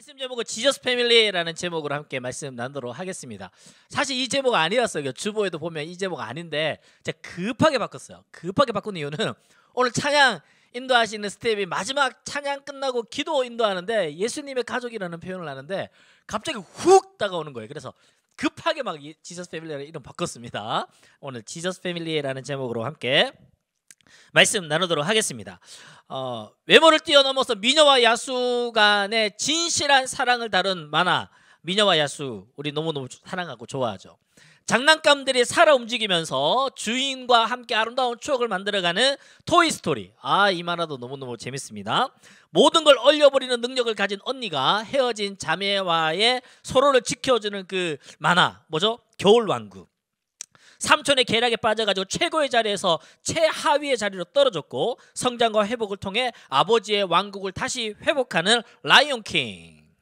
말씀 제목은 지저스 패밀리라는 제목으로 함께 말씀 나누도록 하겠습니다. 사실 이 제목 아니었어요. 주보에도 보면 이 제목 아닌데 제가 급하게 바꿨어요. 급하게 바꾼 이유는 오늘 찬양 인도하시는 스텝이 마지막 찬양 끝나고 기도 인도하는데 예수님의 가족이라는 표현을 하는데 갑자기 훅 다가오는 거예요. 그래서 급하게 막 지저스 패밀리라는 이름 바꿨습니다. 오늘 지저스 패밀리라는 제목으로 함께 말씀 나누도록 하겠습니다. 외모를 뛰어넘어서 미녀와 야수 간의 진실한 사랑을 다룬 만화 미녀와 야수, 우리 너무너무 사랑하고 좋아하죠. 장난감들이 살아 움직이면서 주인과 함께 아름다운 추억을 만들어가는 토이스토리. 이 만화도 너무너무 재밌습니다. 모든 걸 얼려버리는 능력을 가진 언니가 헤어진 자매와의 서로를 지켜주는 그 만화 뭐죠? 겨울왕국. 삼촌의 계략에 빠져가지고 최고의 자리에서 최하위의 자리로 떨어졌고 성장과 회복을 통해 아버지의 왕국을 다시 회복하는 라이온킹.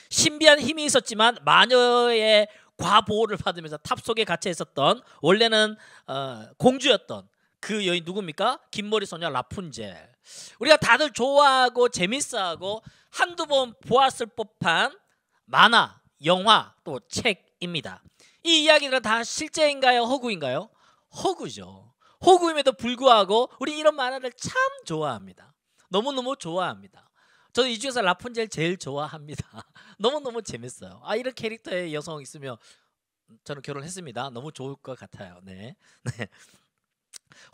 신비한 힘이 있었지만 마녀의 과보호를 받으면서 탑 속에 갇혀 있었던 원래는 공주였던 그 여인 누굽니까? 긴머리 소녀 라푼젤. 우리가 다들 좋아하고 재밌어하고 한두 번 보았을 법한 만화, 영화 또 책입니다. 이 이야기들은 다 실제인가요? 허구인가요? 허구죠. 허구임에도 불구하고 우리 이런 만화를 참 좋아합니다. 너무너무 좋아합니다. 저는 이 중에서 라푼젤 제일 좋아합니다. 너무너무 재밌어요. 이런 캐릭터의 여성 있으면 저는 결혼했습니다. 너무 좋을 것 같아요. 네.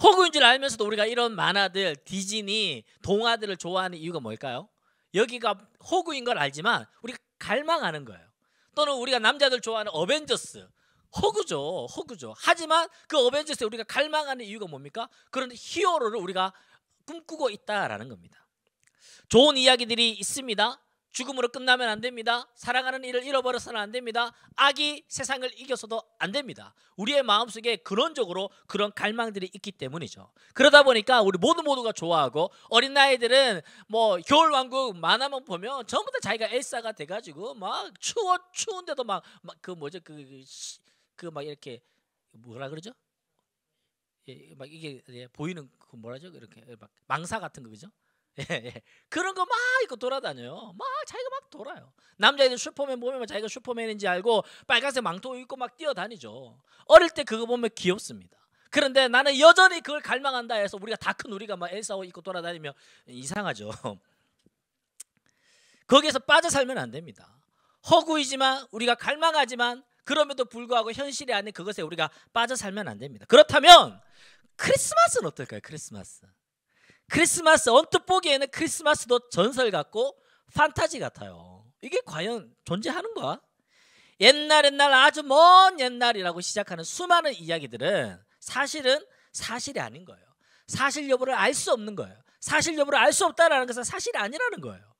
허구인 줄 알면서도 우리가 이런 만화들, 디즈니, 동화들을 좋아하는 이유가 뭘까요? 여기가 허구인 걸 알지만 우리가 갈망하는 거예요. 또는 우리가 남자들 좋아하는 어벤져스, 허구죠. 허구죠. 하지만 그 어벤져스에 우리가 갈망하는 이유가 뭡니까? 그런 히어로를 우리가 꿈꾸고 있다라는 겁니다. 좋은 이야기들이 있습니다. 죽음으로 끝나면 안 됩니다. 사랑하는 이를 잃어버려서는 안 됩니다. 악이 세상을 이겨서도 안 됩니다. 우리의 마음속에 근원적으로 그런 갈망들이 있기 때문이죠. 그러다 보니까 우리 모두가 좋아하고 어린 아이들은 뭐 겨울왕국 만화만 보면 전부 다 자기가 엘사가 돼가지고 막 추운데도 막 그 뭐죠 그 막 이렇게 뭐라 그러죠? 막 이게 보이는 그 뭐라죠? 이렇게 막 망사 같은 거 그죠? 그런 거 막 입고 돌아다녀요. 막 자기가 막 돌아요. 남자애들 슈퍼맨 보면 자기가 슈퍼맨인지 알고 빨간색 망토 입고 막 뛰어다니죠. 어릴 때 그거 보면 귀엽습니다. 그런데 나는 여전히 그걸 갈망한다 해서 우리가 다 큰 우리가 막 엘사 옷 입고 돌아다니면 이상하죠. 거기에서 빠져 살면 안 됩니다. 허구이지만 우리가 갈망하지만 그럼에도 불구하고 현실이 아닌 그것에 우리가 빠져 살면 안 됩니다. 그렇다면 크리스마스는 어떨까요? 크리스마스 언뜻 보기에는 크리스마스도 전설 같고 판타지 같아요. 이게 과연 존재하는가? 옛날 아주 먼 옛날이라고 시작하는 수많은 이야기들은 사실은 사실이 아닌 거예요. 사실 여부를 알 수 없는 거예요. 사실 여부를 알 수 없다는 것은 사실이 아니라는 거예요.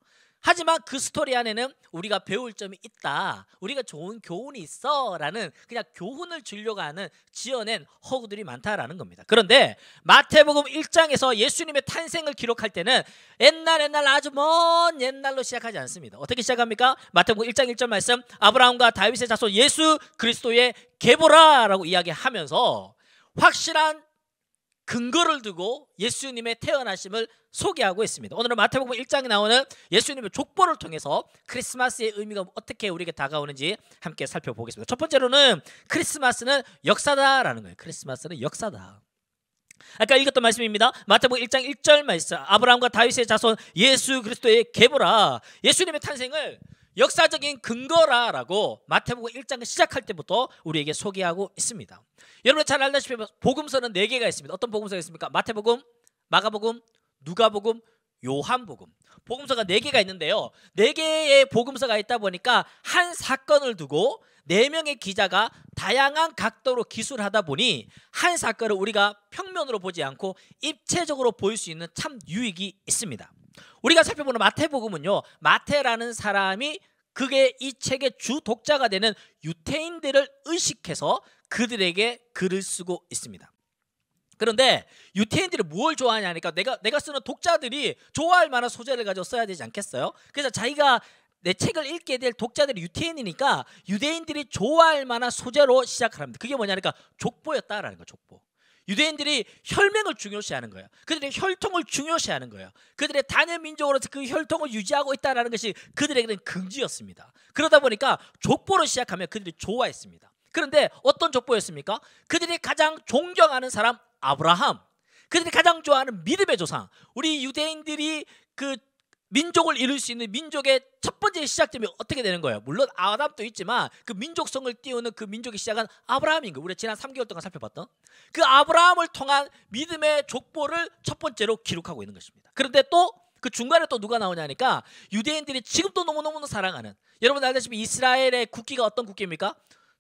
하지만 그 스토리 안에는 우리가 배울 점이 있다, 우리가 좋은 교훈이 있어 라는 그냥 교훈을 주려고 하는 지어낸 허구들이 많다라는 겁니다. 그런데 마태복음 1장에서 예수님의 탄생을 기록할 때는 옛날 아주 먼 옛날로 시작하지 않습니다. 어떻게 시작합니까? 마태복음 1장 1절 말씀, 아브라함과 다윗의 자손 예수 그리스도의 계보라 라고 이야기하면서 확실한 근거를 두고 예수님의 태어나심을 소개하고 있습니다. 오늘은 마태복음 1장에 나오는 예수님의 족보를 통해서 크리스마스의 의미가 어떻게 우리에게 다가오는지 함께 살펴보겠습니다. 첫 번째로는 크리스마스는 역사다라는 거예요. 크리스마스는 역사다. 아까 읽었던 말씀입니다. 마태복음 1장 1절 말씀, 아브라함과 다윗의 자손 예수 그리스도의 계보라. 예수님의 탄생을 역사적인 근거라라고 마태복음 1장을 시작할 때부터 우리에게 소개하고 있습니다. 여러분 잘 알다시피 복음서는 4개가 있습니다. 어떤 복음서가 있습니까? 마태복음, 마가복음, 누가복음, 요한복음. 복음서가 4개가 있는데요. 4개의 복음서가 있다 보니까 한 사건을 두고 4명의 기자가 다양한 각도로 기술하다 보니 한 사건을 우리가 평면으로 보지 않고 입체적으로 보일 수 있는 참 유익이 있습니다. 우리가 살펴보는 마태복음은요, 마태라는 사람이 그게 이 책의 주 독자가 되는 유대인들을 의식해서 그들에게 글을 쓰고 있습니다. 그런데 유대인들이 뭘 좋아하냐 하니까 내가 쓰는 독자들이 좋아할 만한 소재를 가지고 써야 되지 않겠어요? 그래서 자기가 내 책을 읽게 될 독자들이 유대인이니까 유대인들이 좋아할 만한 소재로 시작을 합니다. 그게 뭐냐니까 족보였다라는 거예요. 족보. 유대인들이 혈맹을 중요시하는 거예요. 그들의 혈통을 중요시하는 거예요. 그들의 단일 민족으로서 그 혈통을 유지하고 있다는 것이 그들에게는 긍지였습니다. 그러다 보니까 족보로 시작하면 그들이 좋아했습니다. 그런데 어떤 족보였습니까? 그들이 가장 존경하는 사람 아브라함, 그들이 가장 좋아하는 믿음의 조상, 우리 유대인들이 그 민족을 이룰 수 있는 민족의 첫 번째 시작점이 어떻게 되는 거예요? 물론 아담도 있지만 그 민족성을 띄우는 그 민족의 시작은 아브라함인 거예요. 우리가 지난 3개월 동안 살펴봤던 그 아브라함을 통한 믿음의 족보를 첫 번째로 기록하고 있는 것입니다. 그런데 또 그 중간에 또 누가 나오냐니까 유대인들이 지금도 너무너무 사랑하는, 여러분 알다시피 이스라엘의 국기가 어떤 국기입니까?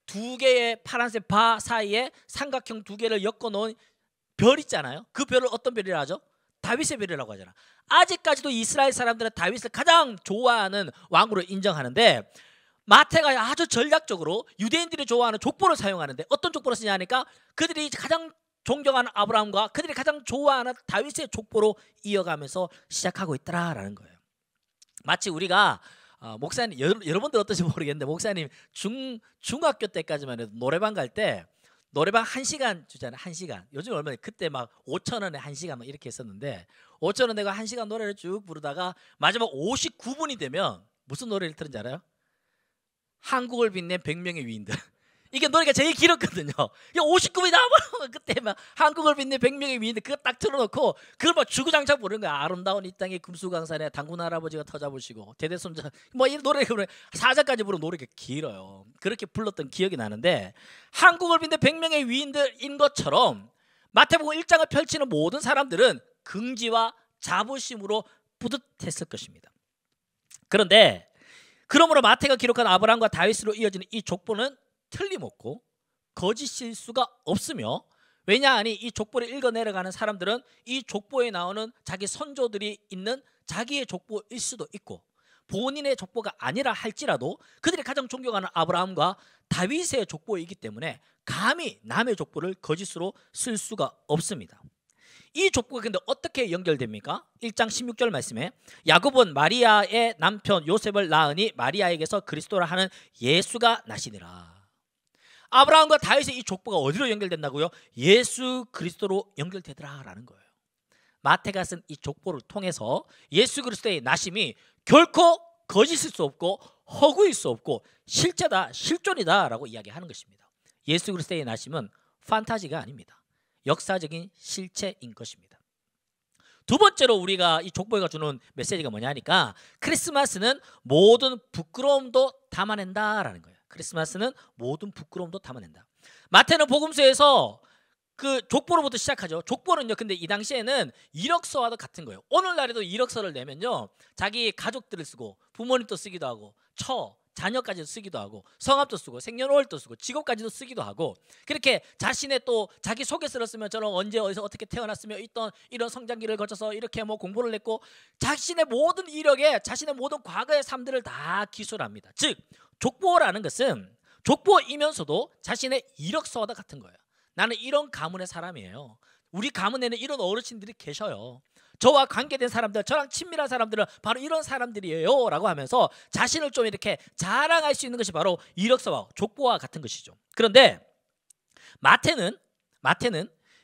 두 개의 파란색 바 사이에 삼각형 두 개를 엮어놓은 별 있잖아요. 그 별을 어떤 별이라 하죠? 다윗의 별이라고 하잖아. 아직까지도 이스라엘 사람들은 다윗을 가장 좋아하는 왕으로 인정하는데, 마태가 아주 전략적으로 유대인들이 좋아하는 족보를 사용하는데 어떤 족보를 쓰냐니까 그들이 가장 존경하는 아브라함과 그들이 가장 좋아하는 다윗의 족보로 이어가면서 시작하고 있더라라는 거예요. 마치 우리가 목사님, 여러분들 어떤지 모르겠는데 목사님 중학교 때까지만 해도 노래방 갈 때 노래방 1시간 주잖아요. 1시간. 요즘 얼마나, 그때 막 5,000원에 1시간 막 이렇게 했었는데 5,000원 내가 1시간 노래를 쭉 부르다가 마지막 59분이 되면 무슨 노래를 틀는지 알아요? 한국을 빛낸 100명의 위인들. 이게 노래가 제일 길었거든요. 59분이 나와버려. 그때 막 한국을 빛낸 100명의 위인들 그거 딱 틀어놓고 그걸 막 주구장창 부르는 거야. 아름다운 이 땅의 금수강산에 당군 할아버지가 터잡으시고 대대손자, 뭐 이 노래 4절까지 부르는 노래가 길어요. 그렇게 불렀던 기억이 나는데, 한국을 빛낸 100명의 위인들인 것처럼 마태복음 1장을 펼치는 모든 사람들은 긍지와 자부심으로 뿌듯했을 것입니다. 그런데 그러므로 마태가 기록한 아브라함과 다윗으로 이어지는 이 족보는 틀림없고 거짓일 수가 없으며, 왜냐하니 이 족보를 읽어 내려가는 사람들은 이 족보에 나오는 자기 선조들이 있는 자기의 족보일 수도 있고 본인의 족보가 아니라 할지라도 그들이 가장 존경하는 아브라함과 다윗의 족보이기 때문에 감히 남의 족보를 거짓으로 쓸 수가 없습니다. 이 족보가 근데 어떻게 연결됩니까? 1장 16절 말씀에 야곱은 마리아의 남편 요셉을 낳으니 마리아에게서 그리스도라 하는 예수가 나시니라. 아브라함과 다윗의 이 족보가 어디로 연결된다고요? 예수 그리스도로 연결되더라라는 거예요. 마태가 쓴 이 족보를 통해서 예수 그리스도의 나심이 결코 거짓일 수 없고 허구일 수 없고 실제다, 실존이다라고 이야기하는 것입니다. 예수 그리스도의 나심은 판타지가 아닙니다. 역사적인 실체인 것입니다. 두 번째로 우리가 이 족보가 주는 메시지가 뭐냐니까 크리스마스는 모든 부끄러움도 담아낸다라는 거예요. 크리스마스는 모든 부끄러움도 담아낸다. 마태는 복음서에서 그 족보로부터 시작하죠. 족보는요, 근데 이 당시에는 이력서와도 같은 거예요. 오늘날에도 이력서를 내면요, 자기 가족들을 쓰고 부모님도 쓰기도 하고 자녀까지도 쓰기도 하고 성함도 쓰고 생년월일도 쓰고 직업까지도 쓰기도 하고, 그렇게 자신의 또 자기 소개서를 쓰면 저는 언제 어디서 어떻게 태어났으며 이런 성장기를 거쳐서 이렇게 뭐 공부를 했고 자신의 모든 이력에 자신의 모든 과거의 삶들을 다 기술을 합니다. 즉 족보라는 것은 족보이면서도 자신의 이력서와 같은 거예요. 나는 이런 가문의 사람이에요. 우리 가문에는 이런 어르신들이 계셔요. 저와 관계된 사람들, 저랑 친밀한 사람들은 바로 이런 사람들이에요 라고 하면서 자신을 좀 이렇게 자랑할 수 있는 것이 바로 이력서와 족보와 같은 것이죠. 그런데 마태는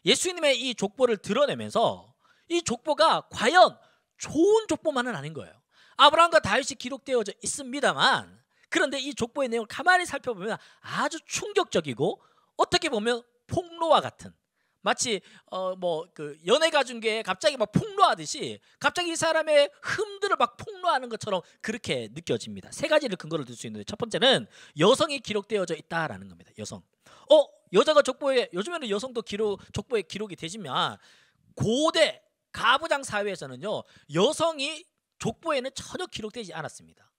예수님의 이 족보를 드러내면서 이 족보가 과연 좋은 족보만은 아닌 거예요. 아브라함과 다윗이 기록되어져 있습니다만, 그런데 이 족보의 내용을 가만히 살펴보면 아주 충격적이고 어떻게 보면 폭로와 같은, 마치 그 연예가 중에 갑자기 막 폭로하듯이 갑자기 이 사람의 흠들을 막 폭로하는 것처럼 그렇게 느껴집니다. 세 가지를 근거를 들 수 있는데, 첫 번째는 여성이 기록되어져 있다라는 겁니다. 여성. 여자가 족보에, 요즘에는 여성도 족보에 기록이 되지만 고대 가부장 사회에서는요, 여성이 족보에는 전혀 기록되지 않았습니다.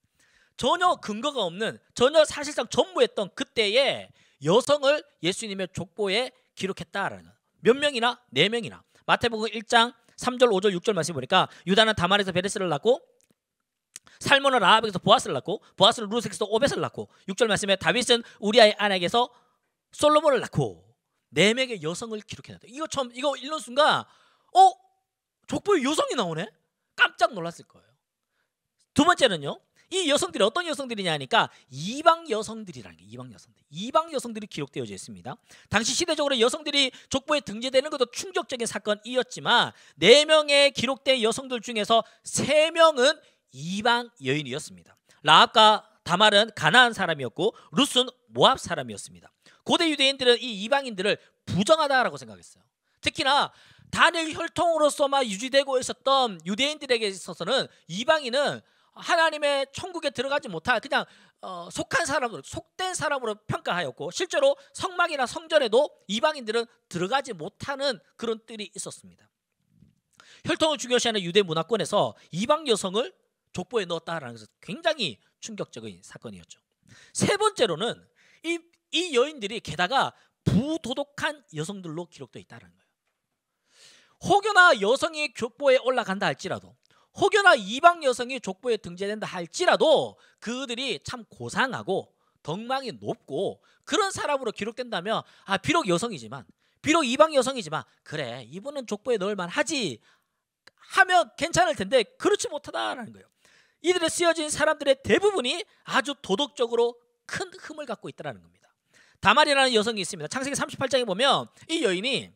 전혀 근거가 없는, 전혀 사실상 전무했던 그때의 여성을 예수님의 족보에 기록했다라는 거예요. 몇 명이나? 4명이나. 마태복음 1장 3절 5절 6절 말씀 보니까 유다는 다말에서 베레스를 낳고, 살몬은 라합에게서 보아스를 낳고, 보아스는 루섹에서 오벳을 낳고, 6절 말씀에 다윗은 우리아의 아내에게서 솔로몬을 낳고 4명의 여성을 기록해놨다. 이거 읽는 순간 족보에 여성이 나오네? 깜짝 놀랐을 거예요. 두 번째는요, 이 여성들이 어떤 여성들이냐 하니까 이방 여성들이라는 게 이방 여성들이 기록되어져 있습니다. 당시 시대적으로 여성들이 족보에 등재되는 것도 충격적인 사건이었지만 4명의 기록된 여성들 중에서 3명은 이방 여인이었습니다. 라합과 다말은 가나안 사람이었고 룻은 모압 사람이었습니다. 고대 유대인들은 이 이방인들을 부정하다라고 생각했어요. 특히나 단일 혈통으로서만 유지되고 있었던 유대인들에게 있어서는 이방인은 하나님의 천국에 들어가지 못할 그냥 속한 사람으로, 속된 사람으로 평가하였고, 실제로 성막이나 성전에도 이방인들은 들어가지 못하는 그런 뜰이 있었습니다. 혈통을 중요시하는 유대 문화권에서 이방 여성을 족보에 넣었다라는 것은 굉장히 충격적인 사건이었죠. 세 번째로는 이 여인들이 게다가 부도덕한 여성들로 기록되어 있다는 거예요. 혹여나 여성이 족보에 올라간다 할지라도, 혹여나 이방 여성이 족보에 등재된다 할지라도 그들이 참 고상하고 덕망이 높고 그런 사람으로 기록된다면 비록 여성이지만, 비록 이방 여성이지만 그래 이분은 족보에 넣을 만하지 하면 괜찮을 텐데 그렇지 못하다라는 거예요. 이들에 쓰여진 사람들의 대부분이 아주 도덕적으로 큰 흠을 갖고 있다는 겁니다. 다말이라는 여성이 있습니다. 창세기 38장에 보면 이 여인이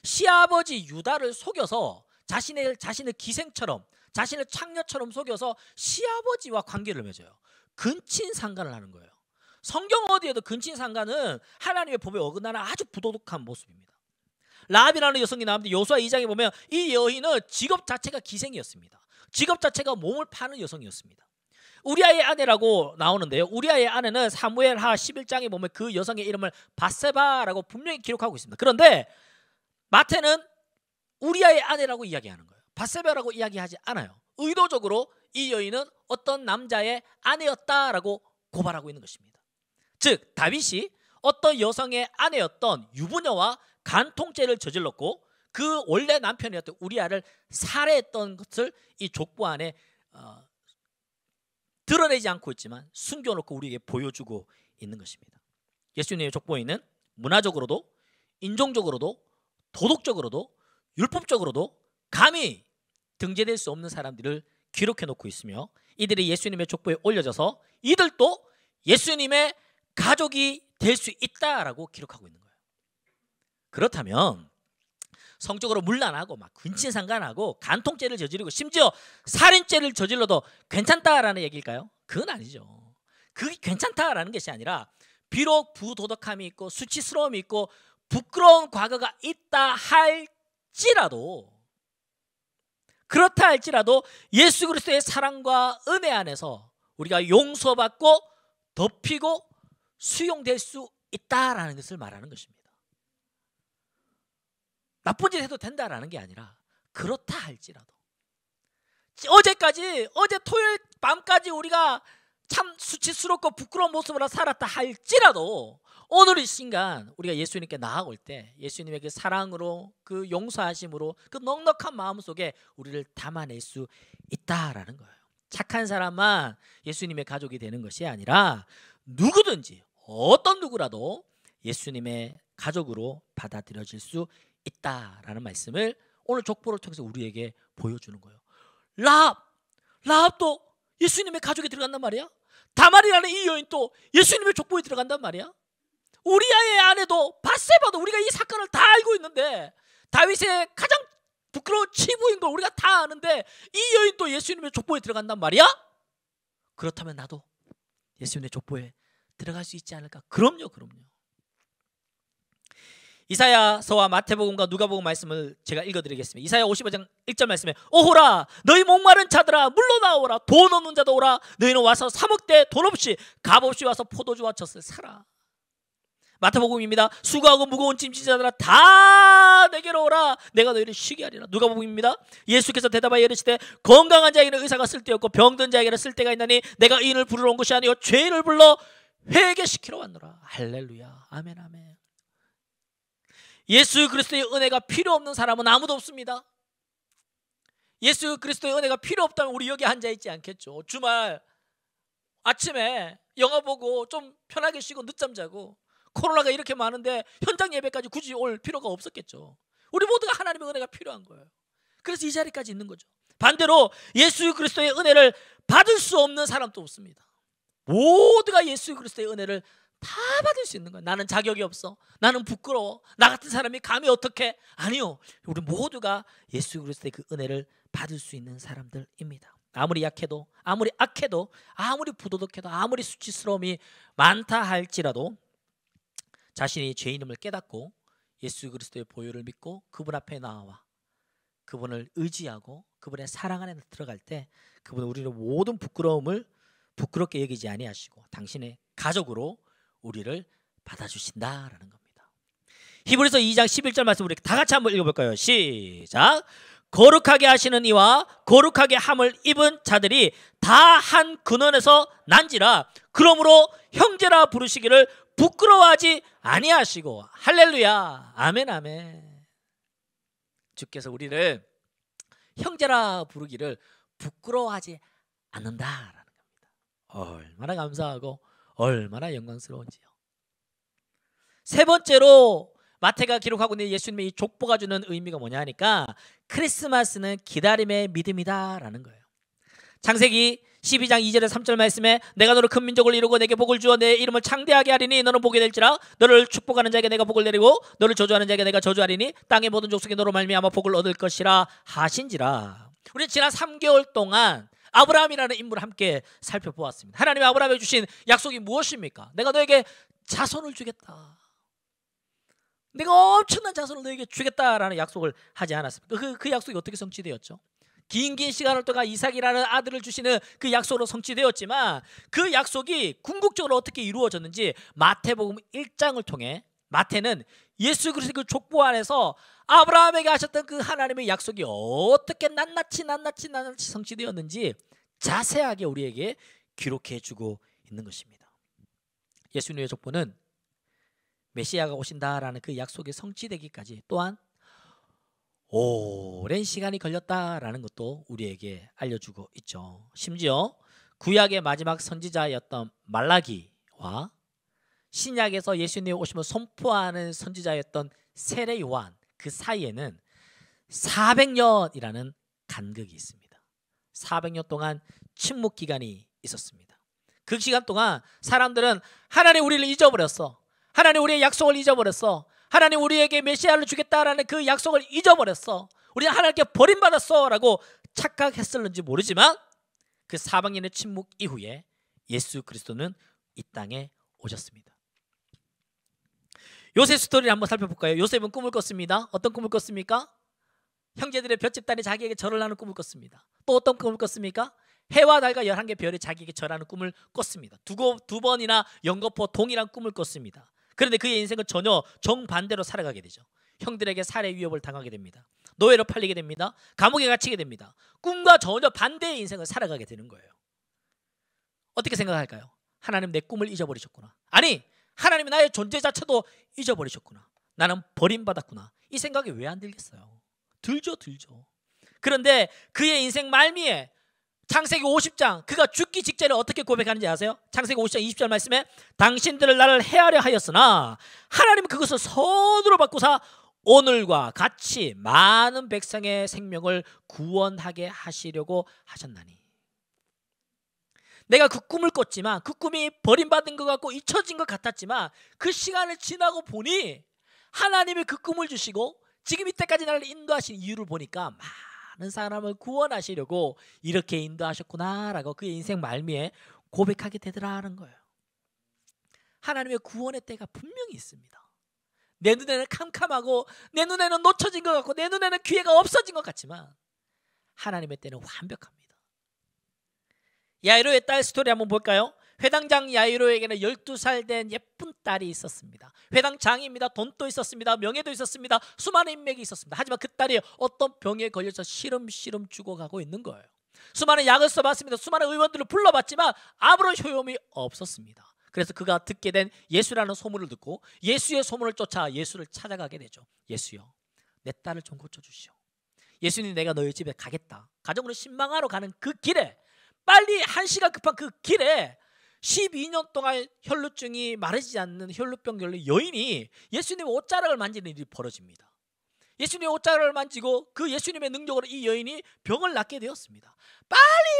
시아버지 유다를 속여서 자신을 기생처럼, 자신을 창녀처럼 속여서 시아버지와 관계를 맺어요. 근친상간을 하는 거예요. 성경 어디에도 근친상간은 하나님의 법에 어긋나는 아주 부도덕한 모습입니다. 라합이라는 여성이 나오는데 여호수아 2장에 보면 이 여인은 직업 자체가 기생이었습니다. 직업 자체가 몸을 파는 여성이었습니다. 우리아의 아내라고 나오는데요. 우리아의 아내는 사무엘하 11장에 보면 그 여성의 이름을 밧세바라고 분명히 기록하고 있습니다. 그런데 마태는 우리아의 아내라고 이야기하는 거예요. 밧세바라고 이야기하지 않아요. 의도적으로 이 여인은 어떤 남자의 아내였다라고 고발하고 있는 것입니다. 즉 다윗이 어떤 여성의 아내였던 유부녀와 간통죄를 저질렀고 그 원래 남편이었던 우리아를 살해했던 것을 이 족보 안에 드러내지 않고 있지만 숨겨놓고 우리에게 보여주고 있는 것입니다. 예수님의 족보에는 문화적으로도 인종적으로도 도덕적으로도 율법적으로도 감히 등재될 수 없는 사람들을 기록해 놓고 있으며 이들이 예수님의 족보에 올려져서 이들도 예수님의 가족이 될 수 있다라고 기록하고 있는 거예요. 그렇다면 성적으로 문란하고 막 근친상간하고 간통죄를 저지르고 심지어 살인죄를 저질러도 괜찮다라는 얘기일까요? 그건 아니죠. 그게 괜찮다라는 것이 아니라 비록 부도덕함이 있고 수치스러움이 있고 부끄러운 과거가 있다 할지라도, 그렇다 할지라도 예수 그리스도의 사랑과 은혜 안에서 우리가 용서받고 덮이고 수용될 수 있다라는 것을 말하는 것입니다. 나쁜 짓 해도 된다라는 게 아니라 그렇다 할지라도, 어제 토요일 밤까지 우리가 참 수치스럽고 부끄러운 모습으로 살았다 할지라도 오늘 이 순간 우리가 예수님께 나아올 때 예수님의 그 사랑으로, 그 용서하심으로, 그 넉넉한 마음 속에 우리를 담아낼 수 있다라는 거예요. 착한 사람만 예수님의 가족이 되는 것이 아니라 누구든지 어떤 누구라도 예수님의 가족으로 받아들여질 수 있다라는 말씀을 오늘 족보를 통해서 우리에게 보여주는 거예요. 라합도 예수님의 가족에 들어간단 말이야. 다말이라는 이 여인도 예수님의 족보에 들어간단 말이야. 우리아의 아내도 밧세바도 우리가 이 사건을 다 알고 있는데, 다윗의 가장 부끄러운 치부인 걸 우리가 다 아는데 이 여인도 예수님의 족보에 들어간단 말이야. 그렇다면 나도 예수님의 족보에 들어갈 수 있지 않을까? 그럼요. 이사야서와 마태복음과 누가복음 말씀을 제가 읽어드리겠습니다. 이사야 55장 1절 말씀에 오호라 너희 목마른 자들아 물러나오라, 돈 없는 자도 오라. 너희는 와서 사 먹되 돈 없이 값없이 와서 포도주와 젖을 사라. 마태복음입니다. 수고하고 무거운 짐진 자들아 다 내게로 오라, 내가 너희를 쉬게 하리라. 누가복음입니다. 예수께서 대답하여 이르시되 건강한 자에게는 의사가 쓸데없고 병든 자에게는 쓸데가 있나니 내가 의인을 부르러 온 것이 아니요 죄인을 불러 회개시키러 왔노라. 할렐루야. 아멘 아멘. 예수 그리스도의 은혜가 필요 없는 사람은 아무도 없습니다. 예수 그리스도의 은혜가 필요 없다면 우리 여기 앉아있지 않겠죠. 주말 아침에 영화 보고 좀 편하게 쉬고 늦잠 자고, 코로나가 이렇게 많은데 현장 예배까지 굳이 올 필요가 없었겠죠. 우리 모두가 하나님의 은혜가 필요한 거예요. 그래서 이 자리까지 있는 거죠. 반대로 예수 그리스도의 은혜를 받을 수 없는 사람도 없습니다. 모두가 예수 그리스도의 은혜를 다 받을 수 있는 거예요. 나는 자격이 없어, 나는 부끄러워, 나 같은 사람이 감히 어떻게? 아니요, 우리 모두가 예수 그리스도의 그 은혜를 받을 수 있는 사람들입니다. 아무리 약해도, 아무리 악해도, 아무리 부도덕해도, 아무리 수치스러움이 많다 할지라도 자신이 죄인임을 깨닫고 예수 그리스도의 보혈을 믿고 그분 앞에 나와 그분을 의지하고 그분의 사랑 안에 들어갈 때 그분은 우리의 모든 부끄러움을 부끄럽게 여기지 아니하시고 당신의 가족으로 우리를 받아주신다라는 겁니다. 히브리서 2장 11절 말씀 우리 다 같이 한번 읽어볼까요? 시작. 거룩하게 하시는 이와 거룩하게 함을 입은 자들이 다 한 근원에서 난지라. 그러므로 형제라 부르시기를 부끄러워하지 아니하시고. 할렐루야. 아멘 아멘. 주께서 우리를 형제라 부르기를 부끄러워하지 않는다라는 겁니다. 얼마나 감사하고 얼마나 영광스러운지요. 세 번째로 마태가 기록하고 있는 예수님의 이 족보가 주는 의미가 뭐냐 하니까 크리스마스는 기다림의 믿음이다라는 거예요. 창세기 12장 2절에 3절 말씀에 내가 너를 큰 민족을 이루고 내게 복을 주어 내 이름을 창대하게 하리니 너는 복이 될지라. 너를 축복하는 자에게 내가 복을 내리고 너를 저주하는 자에게 내가 저주하리니 땅의 모든 족속이 너로 말미암아 복을 얻을 것이라 하신지라. 우리 지난 3개월 동안 아브라함이라는 인물을 함께 살펴보았습니다. 하나님이 아브라함에게 주신 약속이 무엇입니까? 내가 너에게 자손을 주겠다. 내가 엄청난 자손을 너에게 주겠다라는 약속을 하지 않았습니까? 그 약속이 어떻게 성취되었죠? 긴 시간을 동안 이삭이라는 아들을 주시는 그 약속으로 성취되었지만 그 약속이 궁극적으로 어떻게 이루어졌는지 마태복음 1장을 통해 마태는 예수 그리스도의 그 족보 안에서 아브라함에게 하셨던 그 하나님의 약속이 어떻게 낱낱이 성취되었는지 자세하게 우리에게 기록해주고 있는 것입니다. 예수님의 족보는 메시아가 오신다라는 그 약속이 성취되기까지 또한 오랜 시간이 걸렸다라는 것도 우리에게 알려주고 있죠. 심지어 구약의 마지막 선지자였던 말라기와 신약에서 예수님이 오심을 선포하는 선지자였던 세례 요한 그 사이에는 400년이라는 간극이 있습니다. 400년 동안 침묵 기간이 있었습니다. 그 시간 동안 사람들은 하나님 우리를 잊어버렸어. 하나님 우리의 약속을 잊어버렸어. 하나님 우리에게 메시아를 주겠다라는 그 약속을 잊어버렸어. 우리는 하나님께 버림받았어 라고 착각했을는지 모르지만 그 400년의 침묵 이후에 예수 그리스도는 이 땅에 오셨습니다. 요셉 스토리를 한번 살펴볼까요? 요셉은 꿈을 꿨습니다. 어떤 꿈을 꿨습니까? 형제들의 별 집단이 자기에게 절을 하는 꿈을 꿨습니다. 또 어떤 꿈을 꿨습니까? 해와 달과 11개 별이 자기에게 절하는 꿈을 꿨습니다. 두 번이나 연거푸 동일한 꿈을 꿨습니다. 그런데 그의 인생은 전혀 정반대로 살아가게 되죠. 형들에게 살해 위협을 당하게 됩니다. 노예로 팔리게 됩니다. 감옥에 갇히게 됩니다. 꿈과 전혀 반대의 인생을 살아가게 되는 거예요. 어떻게 생각할까요? 하나님 내 꿈을 잊어버리셨구나. 아니, 하나님이 나의 존재 자체도 잊어버리셨구나. 나는 버림받았구나. 이 생각이 왜 안 들겠어요? 들죠. 그런데 그의 인생 말미에 창세기 50장 그가 죽기 직전에 어떻게 고백하는지 아세요? 창세기 50장 20절 말씀에 당신들을 나를 해하려 하였으나 하나님은 그것을 선으로 바꾸사 오늘과 같이 많은 백성의 생명을 구원하게 하시려고 하셨나니. 내가 그 꿈을 꿨지만 그 꿈이 버림받은 것 같고 잊혀진 것 같았지만 그 시간을 지나고 보니 하나님이 그 꿈을 주시고 지금 이때까지 나를 인도하신 이유를 보니까 많은 사람을 구원하시려고 이렇게 인도하셨구나라고 그의 인생 말미에 고백하게 되더라는 거예요. 하나님의 구원의 때가 분명히 있습니다. 내 눈에는 캄캄하고 내 눈에는 놓쳐진 것 같고 내 눈에는 기회가 없어진 것 같지만 하나님의 때는 완벽합니다. 야이로의 딸 스토리 한번 볼까요? 회당장 야이로에게는 12살 된 예쁜 딸이 있었습니다. 회당장입니다. 돈도 있었습니다. 명예도 있었습니다. 수많은 인맥이 있었습니다. 하지만 그 딸이 어떤 병에 걸려서 시름시름 죽어가고 있는 거예요. 수많은 약을 써봤습니다. 수많은 의원들을 불러봤지만 아무런 효용이 없었습니다. 그래서 그가 듣게 된 예수라는 소문을 듣고 예수의 소문을 쫓아 예수를 찾아가게 되죠. 예수여, 내 딸을 좀 고쳐주시오. 예수님, 내가 너희 집에 가겠다. 가정으로 신방하러 가는 그 길에, 빨리 1시간 급한 그 길에 12년 동안 혈루증이 마르지 않는 혈루병 걸린 여인이 예수님의 옷자락을 만지는 일이 벌어집니다. 예수님의 옷자락을 만지고 그 예수님의 능력으로 이 여인이 병을 낫게 되었습니다.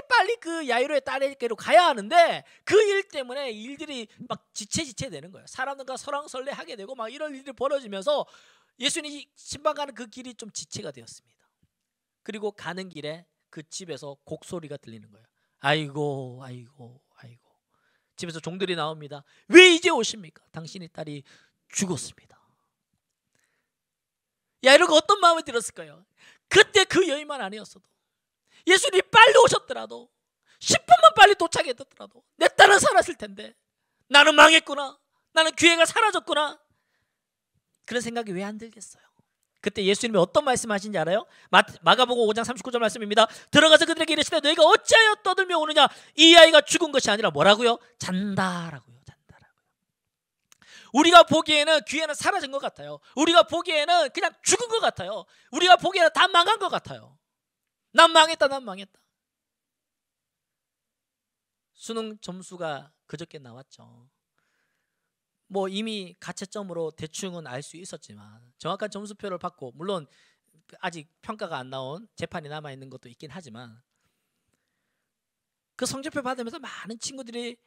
빨리 그 야이로의 딸에게로 가야 하는데 그 일 때문에 일들이 막 지체되는 거예요. 사람들과 설왕설래하게 되고 막 이런 일들이 벌어지면서 예수님이 신방 가는 그 길이 좀 지체가 되었습니다. 그리고 가는 길에 그 집에서 곡소리가 들리는 거예요. 아이고 아이고 아이고. 집에서 종들이 나옵니다. 왜 이제 오십니까? 당신의 딸이 죽었습니다. 야이로가 어떤 마음이 들었을까요? 그때 그 여인만 아니었어도, 예수님이 빨리 오셨더라도, 10분만 빨리 도착했더라도 내 딸은 살았을 텐데 나는 망했구나, 나는 기회가 사라졌구나, 그런 생각이 왜 안 들겠어요? 그때 예수님이 어떤 말씀하신지 알아요? 마가복음 5장 39절 말씀입니다. 들어가서 그들에게 이르시되 너희가 어찌하여 떠들며 오느냐, 이 아이가 죽은 것이 아니라 뭐라고요? 잔다라고요. 우리가 보기에는 기회는 사라진 것 같아요. 우리가 보기에는 그냥 죽은 것 같아요. 우리가 보기에는 다 망한 것 같아요. 난 망했다. 수능 점수가 그저께 나왔죠. 뭐 이미 가채점으로 대충은 알 수 있었지만 정확한 점수표를 받고, 물론 아직 평가가 안 나온 재판이 남아있는 것도 있긴 하지만, 그 성적표 받으면서 많은 친구들이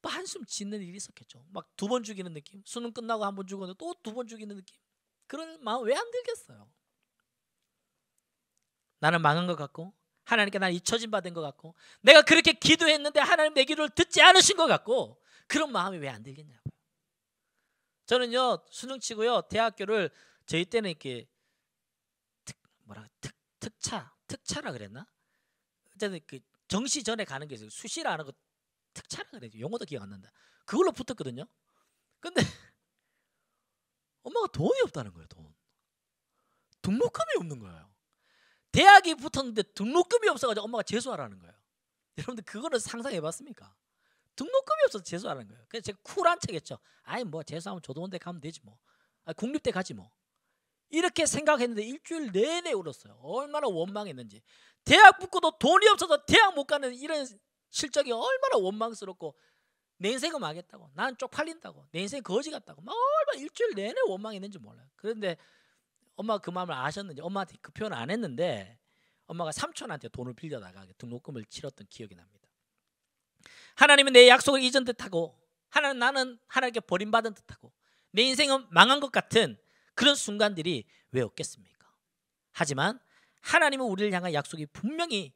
또 한숨 짓는 일이 있었겠죠. 막 2번 죽이는 느낌, 수능 끝나고 1번 죽었는데 또 2번 죽이는 느낌, 그런 마음 왜 안 들겠어요? 나는 망한 것 같고, 하나님께 나는 잊혀진 바 된 것 같고, 내가 그렇게 기도했는데 하나님 내 기도를 듣지 않으신 것 같고, 그런 마음이 왜 안 들겠냐고요. 저는요, 수능 치고요, 대학교를 저희 때는 이렇게 특차라 그랬나? 어쨌든 그 정시 전에 가는 게 있어요. 수시를 안 하고 특차라 그래요. 용어도 기억 안 난다. 그걸로 붙었거든요. 근데 엄마가 돈이 없다는 거예요. 등록금이 없는 거예요. 대학이 붙었는데 등록금이 없어가지고 엄마가 재수하라는 거예요. 여러분들 그거는 상상해봤습니까? 등록금이 없어서 재수하는 거예요. 그래서 제가 쿨한 척했죠. 아이 뭐 재수하면 조동원대 가면 되지 뭐. 국립대 가지 뭐. 이렇게 생각했는데 일주일 내내 울었어요. 얼마나 원망했는지. 대학 붙고도 돈이 없어서 대학 못 가는 이런 실적이 얼마나 원망스럽고, 내 인생은 망했다고, 나는 쪽팔린다고, 내 인생 거지 같다고 막 얼마나 일주일 내내 원망했는지 몰라요. 그런데 엄마가 그 마음을 아셨는지 엄마한테 그 표현 안 했는데, 엄마가 삼촌한테 돈을 빌려다가 등록금을 치렀던 기억이 납니다. 하나님은 내 약속을 잊은 듯하고, 나는 하나님께 버림받은 듯하고, 내 인생은 망한 것 같은 그런 순간들이 왜 없겠습니까? 하지만 하나님은 우리를 향한 약속이 분명히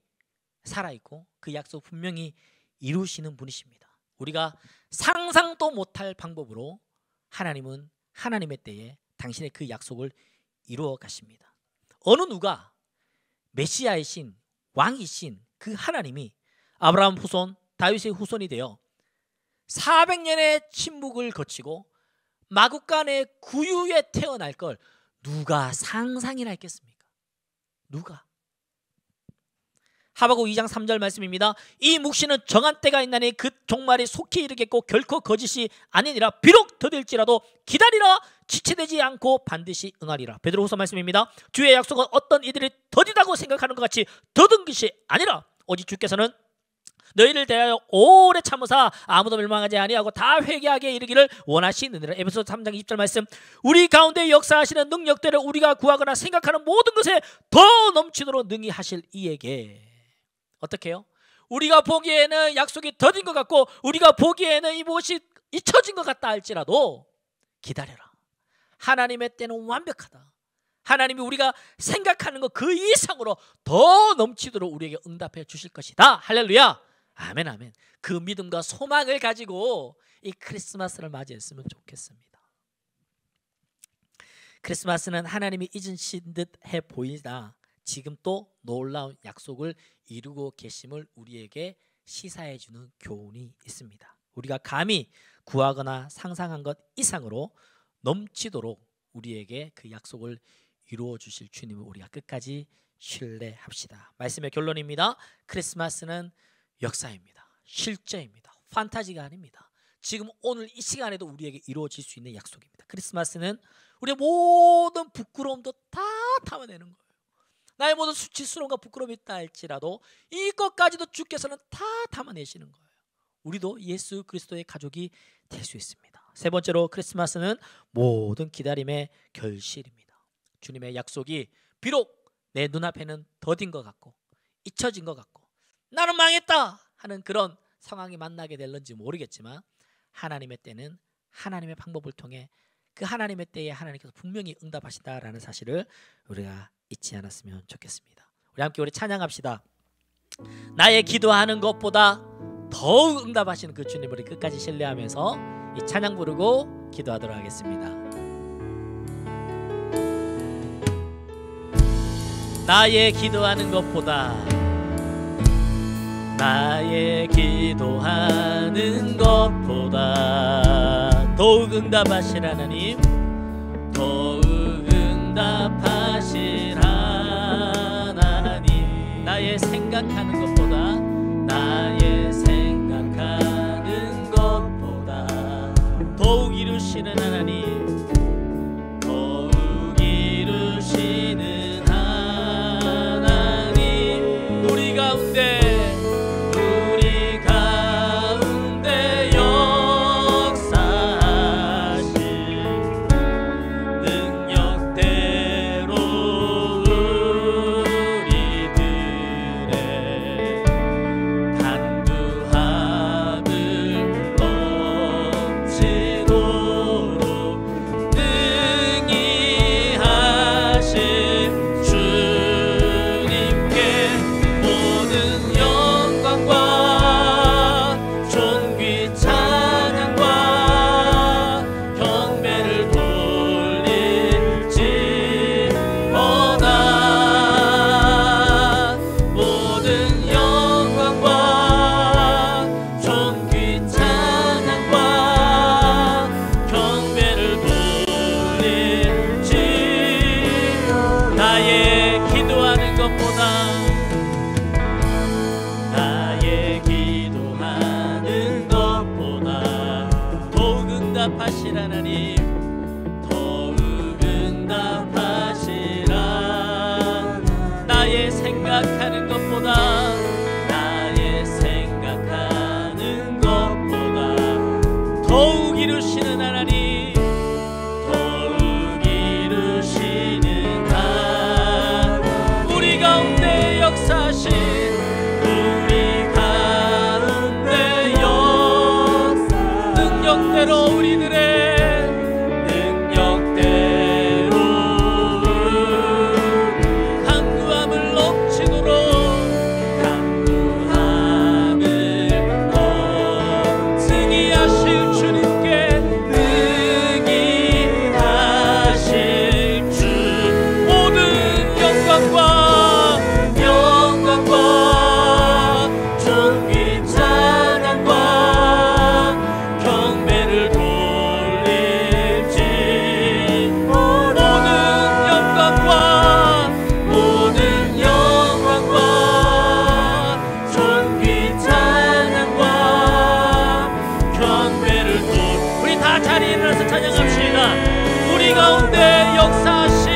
살아있고 그 약속 분명히 이루시는 분이십니다. 우리가 상상도 못할 방법으로 하나님은 하나님의 때에 당신의 그 약속을 이루어 가십니다. 어느 누가 메시아이신 왕이신 그 하나님이 아브라함 후손, 다윗의 후손이 되어 400년의 침묵을 거치고 마구간의 구유에 태어날 걸 누가 상상이나 했겠습니까? 누가? 하박국 2장 3절 말씀입니다. 이 묵시는 정한 때가 있나니 그 종말이 속히 이르겠고 결코 거짓이 아니니라. 비록 더딜지라도 기다리라. 지체되지 않고 반드시 응하리라. 베드로후서 말씀입니다. 주의 약속은 어떤 이들이 더디다고 생각하는 것 같이 더딘 것이 아니라 오직 주께서는 너희를 대하여 오래 참으사 아무도 멸망하지 아니하고 다 회개하게 이르기를 원하시느니라. 에베소서 3장 20절 말씀. 우리 가운데 역사하시는 능력대로 우리가 구하거나 생각하는 모든 것에 더 넘치도록 능히 하실 이에게. 어떻게 해요? 우리가 보기에는 약속이 더딘 것 같고 우리가 보기에는 이 무엇이 잊혀진 것 같다 할지라도 기다려라. 하나님의 때는 완벽하다. 하나님이 우리가 생각하는 것 그 이상으로 더 넘치도록 우리에게 응답해 주실 것이다. 할렐루야. 아멘 아멘. 그 믿음과 소망을 가지고 이 크리스마스를 맞이했으면 좋겠습니다. 크리스마스는 하나님이 잊으신 듯 해 보이다 지금 또 놀라운 약속을 이루고 계심을 우리에게 시사해 주는 교훈이 있습니다. 우리가 감히 구하거나 상상한 것 이상으로 넘치도록 우리에게 그 약속을 이루어 주실 주님을 우리가 끝까지 신뢰합시다. 말씀의 결론입니다. 크리스마스는 역사입니다. 실제입니다. 판타지가 아닙니다. 지금 오늘 이 시간에도 우리에게 이루어질 수 있는 약속입니다. 크리스마스는 우리의 모든 부끄러움도 다 담아내는 거예요. 나의 모든 수치스러움과 부끄러움이 있다 할지라도 이것까지도 주께서는 다 담아내시는 거예요. 우리도 예수 그리스도의 가족이 될 수 있습니다. 세 번째로 크리스마스는 모든 기다림의 결실입니다. 주님의 약속이 비록 내 눈앞에는 더딘 것 같고 잊혀진 것 같고 나는 망했다 하는 그런 상황이 만나게 될런지 모르겠지만 하나님의 때는 하나님의 방법을 통해 그 하나님의 때에 하나님께서 분명히 응답하신다라는 사실을 우리가 잊지 않았으면 좋겠습니다. 우리 함께 우리 찬양합시다. 나의 기도하는 것보다 더욱 응답하시는 그 주님을 끝까지 신뢰하면서 이 찬양 부르고 기도하도록 하겠습니다. 나의 기도하는 것보다 나의 기도하는 것보다 더욱 응답하실 하나님, 더욱 응답하실 하나님, 나의 생각하는 것보다 나의 생각하는 것보다 더욱 이루시는 하나님, 더욱 이루시는 하나님, 우리 가운데 응답하실 하나님, 더욱 응답하시라. 나의 생각하는 것보다 나의 생각하는 것보다 더욱 이루시는 하나님, 더욱 이루시는 하나님, 우리 가운데 역사하신 우리 가운데 능력대로 우리들의 능력대로 강구함을 넘치도록 강구함을 능히 하실 주님께 능히 하실 주 모든 영광과 존귀 찬양과 경배를 돌릴지 모든 영광과 존귀 찬양과 경배를 우리 다 자리에 일어나서 찬양합시다. 우리 가운데 역사하신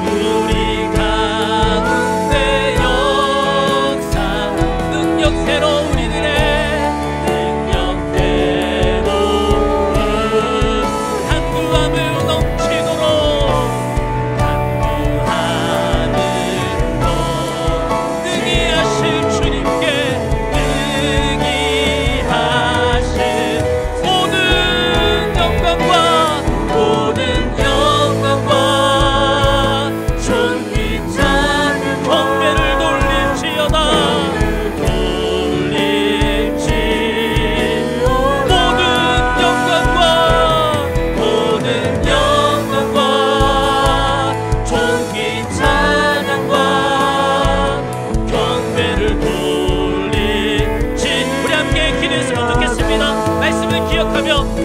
우리 가운데 역사 능력대로 우리들의 능력대로 강구함을 넘치도록 강구함을 능히 하실 주님께 능히 하실 모든 영광과 존귀 찬양 경배를 돌릴지어다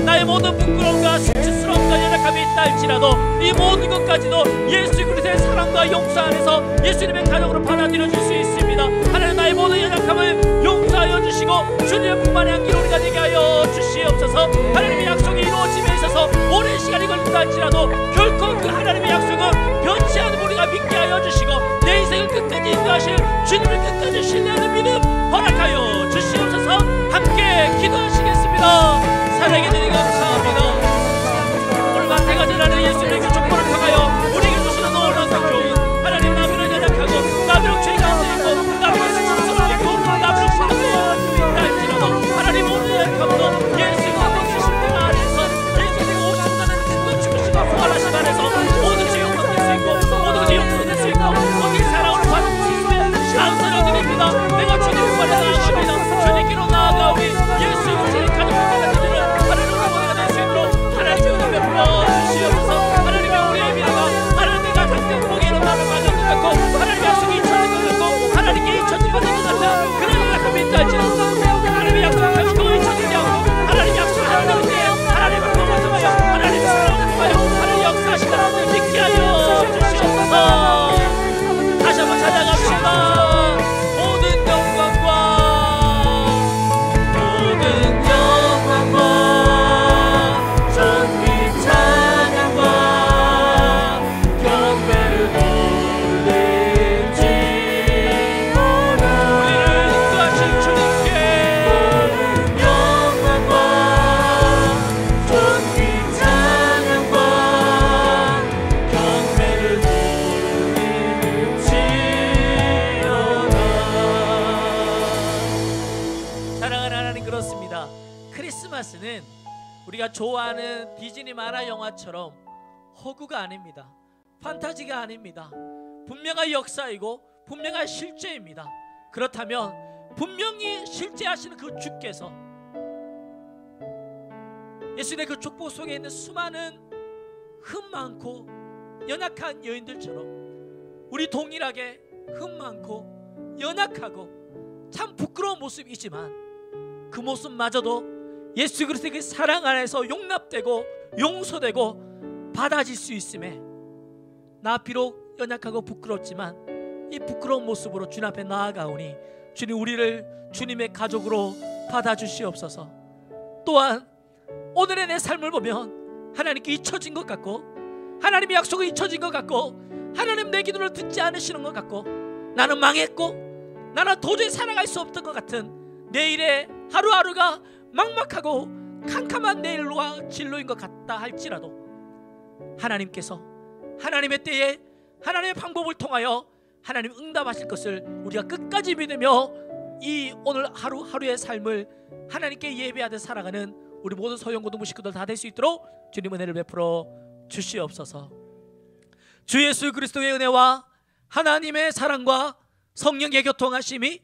나의 모든 부끄러움과 수치스러움과 연약함이 있다 할지라도 이 모든 것까지도 예수 그리스도의 사랑과 용서 안에서 예수님의 가족으로 받아들여줄 수 있습니다. 하나님, 나의 모든 연약함을 용서하여 주시고 주님의 품 안에 안기를 우리가 되게 하여 주시옵소서. 하나님의 약속이 이루어짐에 있어서 오랜 시간이 걸린다 할지라도 결코 그 하나님의 약속은 변치 않음을 우리가 믿게 하여 주시고 내 인생을 끝까지 인도하실 주님을 끝까지 신뢰하는 믿음 허락하여 주시옵소서. 함께 기도하시겠습니다. 사랑해 드리고 감사합니다. 오늘 마태가 크리스마스는 우리가 좋아하는 디즈니 만화 영화처럼 허구가 아닙니다. 판타지가 아닙니다. 분명한 역사이고 분명한 실제입니다. 그렇다면 분명히 실제하시는 그 주께서 예수님의 그 축복 속에 있는 수많은 흠 많고 연약한 여인들처럼 우리 동일하게 흠 많고 연약하고 참 부끄러운 모습이지만 그 모습마저도 예수 그리스도의 그 사랑 안에서 용납되고 용서되고 받아질 수 있음에 나 비록 연약하고 부끄럽지만 이 부끄러운 모습으로 주님 앞에 나아가오니 주님 우리를 주님의 가족으로 받아주시옵소서. 또한 오늘의 내 삶을 보면 하나님께 잊혀진 것 같고 하나님의 약속이 잊혀진 것 같고 하나님 내 기도를 듣지 않으시는 것 같고 나는 망했고 나는 도저히 살아갈 수 없던 것 같은 내일의 하루하루가 막막하고 캄캄한 내일과 진로인 것 같다 할지라도 하나님께서 하나님의 때에 하나님의 방법을 통하여 하나님 응답하실 것을 우리가 끝까지 믿으며 이 오늘 하루하루의 삶을 하나님께 예배하듯 살아가는 우리 모든 소형고등부 식구들 다 될 수 있도록 주님 은혜를 베풀어 주시옵소서. 주 예수 그리스도의 은혜와 하나님의 사랑과 성령의 교통하심이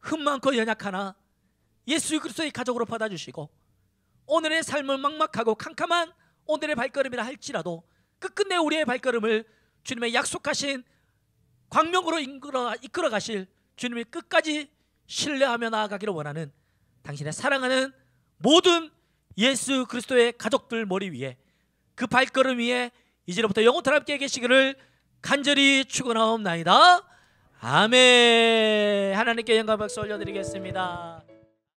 흠 많고 연약하나 예수 그리스도의 가족으로 받아주시고 오늘의 삶을 막막하고 캄캄한 오늘의 발걸음이라 할지라도 끝끝내 우리의 발걸음을 주님의 약속하신 광명으로 이끌어 가실 주님의 끝까지 신뢰하며 나아가기를 원하는 당신의 사랑하는 모든 예수 그리스도의 가족들 머리 위에 그 발걸음 위에 이제부터 영원토록 함께 계시기를 간절히 축원하옵나이다. 아멘. 하나님께 영광 박수 올려드리겠습니다.